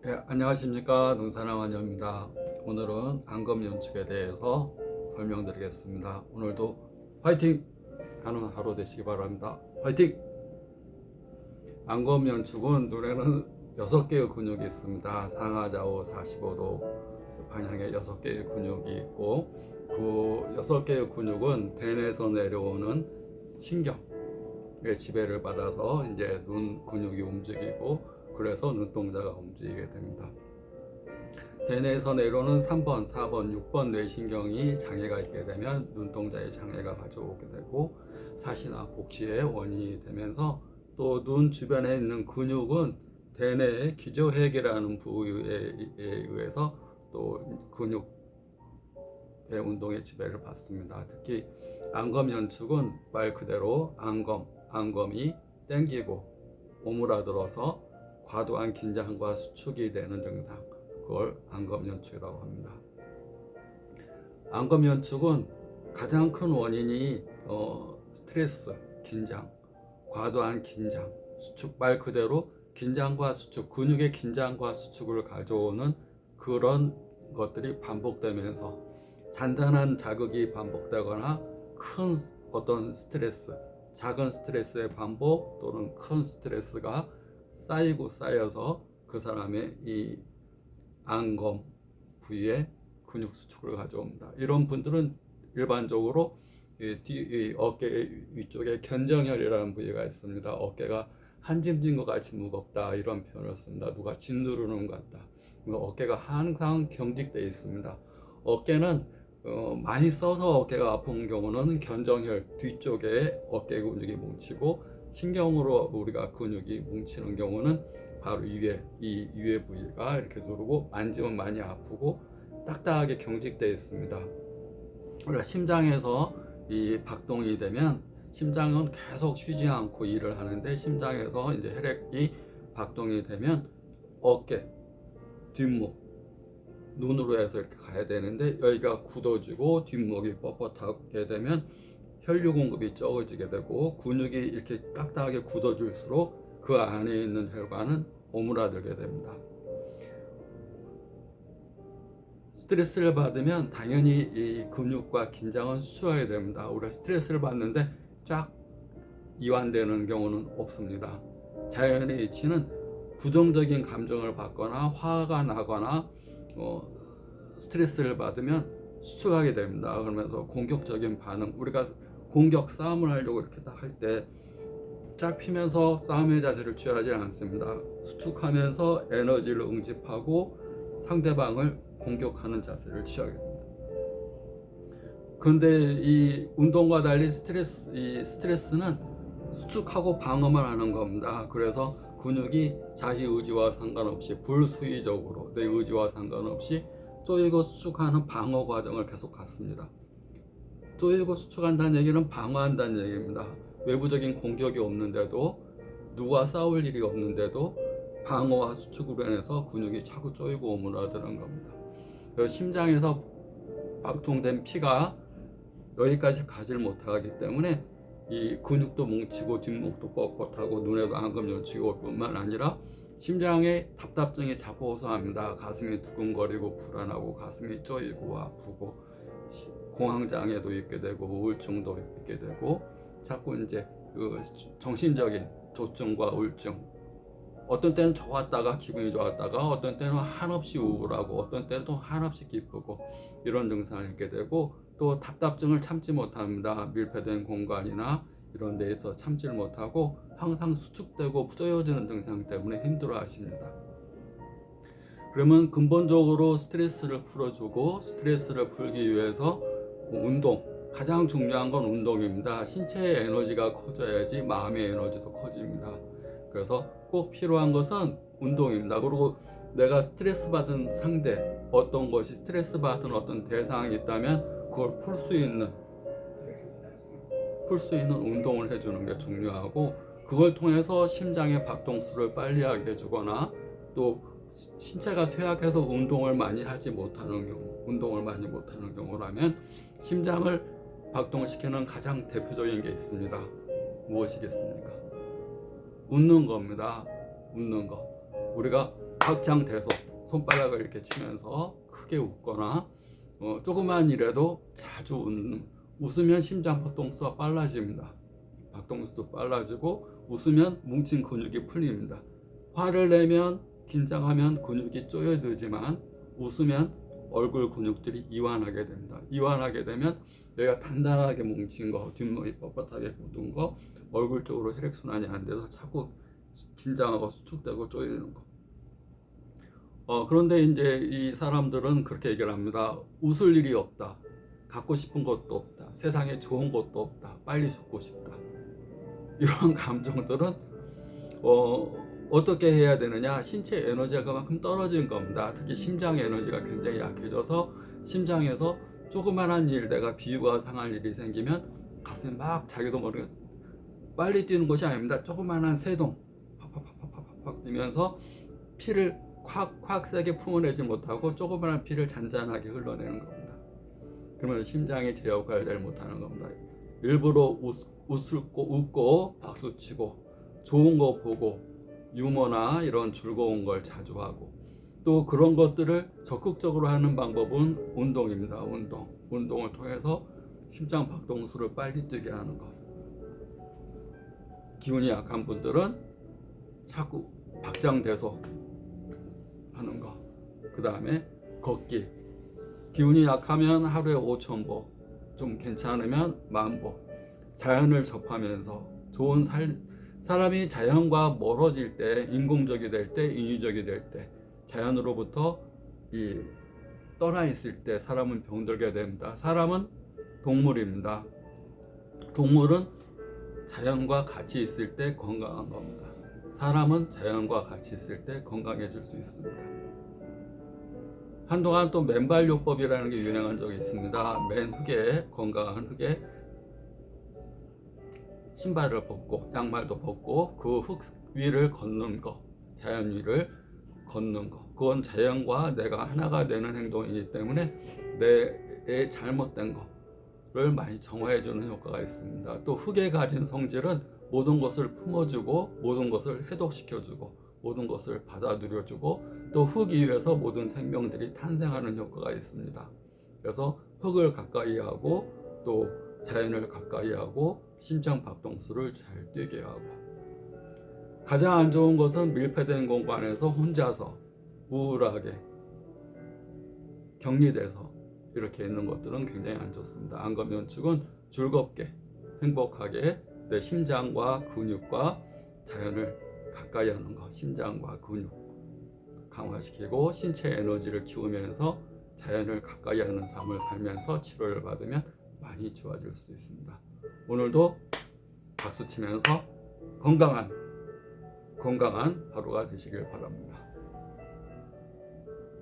안녕하십니까. 농사랑 원장입니다. 오늘은 안검연축에 대해서 설명드리겠습니다. 오늘도 화이팅 하는 하루 되시기 바랍니다. 화이팅! 안검연축은 눈에는 6개의 근육이 있습니다. 상하좌우 45도 방향에 6개의 근육이 있고, 그 6개의 근육은 대뇌에서 내려오는 신경의 지배를 받아서 이제 눈 근육이 움직이고, 그래서 눈동자가 움직이게 됩니다. 대뇌에서 내려오는 3번, 4번, 6번 뇌신경이 장애가 있게 되면 눈동자에 장애가 가져오게 되고, 사시나 복시의 원인이 되면서 또 눈 주변에 있는 근육은 대뇌의 기저회계라는 부위에 의해서 또 근육의 운동의 지배를 받습니다. 특히 안검연축은 말 그대로 안검이 땡기고 오므라들어서 과도한 긴장과 수축이 되는 증상, 그걸 안검연축이라고 합니다. 안검연축은 가장 큰 원인이 스트레스, 긴장, 과도한 긴장, 수축, 말 그대로 긴장과 수축, 근육의 긴장과 수축을 가져오는 그런 것들이 반복되면서 잔잔한 자극이 반복되거나 큰 어떤 스트레스, 작은 스트레스의 반복 또는 큰 스트레스가 쌓이고 쌓여서 그 사람의 이 안검 부위에 근육 수축을 가져옵니다. 이런 분들은 일반적으로 이 어깨 위쪽에 견정혈이라는 부위가 있습니다. 어깨가 한 짐진 것 같이 무겁다, 이런 표현을 씁니다. 누가 짓누르는 것 같다. 어깨가 항상 경직되어 있습니다. 어깨는 많이 써서 어깨가 아픈 경우는 견정혈 뒤쪽에 어깨 근육이 뭉치고, 신경으로 우리가 근육이 뭉치는 경우는 바로 이 위에 부위가 이렇게 누르고 만지면 많이 아프고 딱딱하게 경직되어 있습니다. 우리가 심장에서 이 박동이 되면 심장은 계속 쉬지 않고 일을 하는데, 심장에서 이제 혈액이 박동이 되면 어깨, 뒷목, 눈으로 해서 이렇게 가야 되는데 여기가 굳어지고 뒷목이 뻣뻣하게 되면 혈류 공급이 적어지게 되고, 근육이 이렇게 딱딱하게 굳어질수록 그 안에 있는 혈관은 오므라들게 됩니다. 스트레스를 받으면 당연히 이 근육과 긴장은 수축하게 됩니다. 우리가 스트레스를 받는데 쫙 이완되는 경우는 없습니다. 자연의 이치는 부정적인 감정을 받거나 화가 나거나 스트레스를 받으면 수축하게 됩니다. 그러면서 공격적인 반응, 우리가 공격 싸움을 하려고 이렇게 딱 할 때 쫙 피면서 싸움의 자세를 취하지 않습니다. 수축하면서 에너지를 응집하고 상대방을 공격하는 자세를 취하게 됩니다. 그런데 이 운동과 달리 스트레스는 수축하고 방어만 하는 겁니다. 그래서 근육이 자기 의지와 상관없이 불수의적으로 내 의지와 상관없이 쪼이고 수축하는 방어 과정을 계속 갔습니다. 쪼이고 수축한다는 얘기는 방어한다는 얘기입니다. 외부적인 공격이 없는데도, 누가 싸울 일이 없는데도 방어와 수축으로 인해서 근육이 자꾸 쪼이고 오므라드는 겁니다. 심장에서 박통된 피가 여기까지 가질 못하기 때문에 이 근육도 뭉치고 뒷목도 뻣뻣하고 눈에도 안검연축이 올 뿐만 아니라 심장에 답답증이 자꾸 호소합니다. 가슴이 두근거리고 불안하고 가슴이 쪼이고 아프고 공황장애도 있게 되고 우울증도 있게 되고, 자꾸 이제 그 정신적인 조증과 우울증, 어떤 때는 좋았다가 기분이 좋았다가 어떤 때는 한없이 우울하고 어떤 때는 또 한없이 기쁘고 이런 증상이 있게 되고, 또 답답증을 참지 못합니다. 밀폐된 공간이나 이런 데에서 참지를 못하고 항상 수축되고 부조해지는 증상 때문에 힘들어 하십니다. 그러면 근본적으로 스트레스를 풀어주고, 스트레스를 풀기 위해서 운동, 가장 중요한 건 운동입니다. 신체의 에너지가 커져야지 마음의 에너지도 커집니다. 그래서 꼭 필요한 것은 운동입니다. 그리고 내가 스트레스 받은 상대, 어떤 것이 스트레스 받은 어떤 대상이 있다면 그걸 풀 수 있는 운동을 해주는 게 중요하고, 그걸 통해서 심장의 박동수를 빨리 하게 해주거나, 또 신체가 쇠약해서 운동을 많이 못하는 경우라면 심장을 박동시키는 가장 대표적인 게 있습니다. 무엇이겠습니까? 웃는 겁니다. 웃는 거. 우리가 박장대소, 손바닥을 이렇게 치면서 크게 웃거나 조그만 일에도 자주 웃으면 심장 박동수가 빨라집니다. 박동수도 빨라지고 웃으면 뭉친 근육이 풀립니다. 화를 내면 긴장하면 근육이 쪼여들지만 웃으면 얼굴 근육들이 이완하게 됩니다. 이완하게 되면 내가 단단하게 뭉친 거, 뒷목이 뻣뻣하게 굳은 거, 얼굴 쪽으로 혈액순환이 안 돼서 자꾸 긴장하고 수축되고 쪼이는 거. 그런데 이제 이 사람들은 그렇게 얘기를 합니다. 웃을 일이 없다. 갖고 싶은 것도 없다. 세상에 좋은 것도 없다. 빨리 죽고 싶다. 이런 감정들은 어떻게 해야 되느냐? 신체 에너지가 그만큼 떨어진 겁니다. 특히 심장 에너지가 굉장히 약해져서 심장에서 조그만한 일, 내가 비유가 상할 일이 생기면 가슴이 막 자기도 모르게 빨리 뛰는 것이 아닙니다. 조그만한 세동 팍팍팍팍팍 뛰면서 피를 콱콱 세게 품어내지 못하고 조그만한 피를 잔잔하게 흘러내는 겁니다. 그러면 심장이 제 역할을 잘 못하는 겁니다. 일부러 웃고 박수치고 좋은 거 보고 유머나 이런 즐거운 걸 자주 하고 또 그런 것들을 적극적으로 하는 방법은 운동입니다. 운동을 통해서 심장 박동수를 빨리 뛰게 하는 것. 기운이 약한 분들은 자꾸 박장대소 하는 거. 그 다음에 걷기. 기운이 약하면 하루에 5,000보, 좀 괜찮으면 10,000보. 자연을 접하면서 좋은 사람이 자연과 멀어질 때, 인공적이 될 때, 인위적이 될 때, 자연으로부터 떠나 있을 때 사람은 병들게 됩니다. 사람은 동물입니다. 동물은 자연과 같이 있을 때 건강한 겁니다. 사람은 자연과 같이 있을 때 건강해질 수 있습니다. 한동안 또 맨발요법이라는 게 유행한 적이 있습니다. 맨 흙에, 건강한 흙에 신발을 벗고 양말도 벗고 그 흙 위를 걷는 거, 자연 위를 걷는 거, 그건 자연과 내가 하나가 되는 행동이기 때문에 내 잘못된 거를 많이 정화해 주는 효과가 있습니다. 또 흙에 가진 성질은 모든 것을 품어주고 모든 것을 해독시켜주고 모든 것을 받아들여주고 또 흙 위에서 모든 생명들이 탄생하는 효과가 있습니다. 그래서 흙을 가까이 하고 또 자연을 가까이 하고 심장 박동수를 잘 뛰게 하고, 가장 안 좋은 것은 밀폐된 공간에서 혼자서 우울하게 격리돼서 이렇게 있는 것들은 굉장히 안 좋습니다. 안검연축은 즐겁게 행복하게 내 심장과 근육과 자연을 가까이 하는 것, 심장과 근육 강화시키고 신체 에너지를 키우면서 자연을 가까이 하는 삶을 살면서 치료를 받으면 많이 좋아질 수 있습니다. 오늘도 박수 치면서 건강한 하루가 되시길 바랍니다.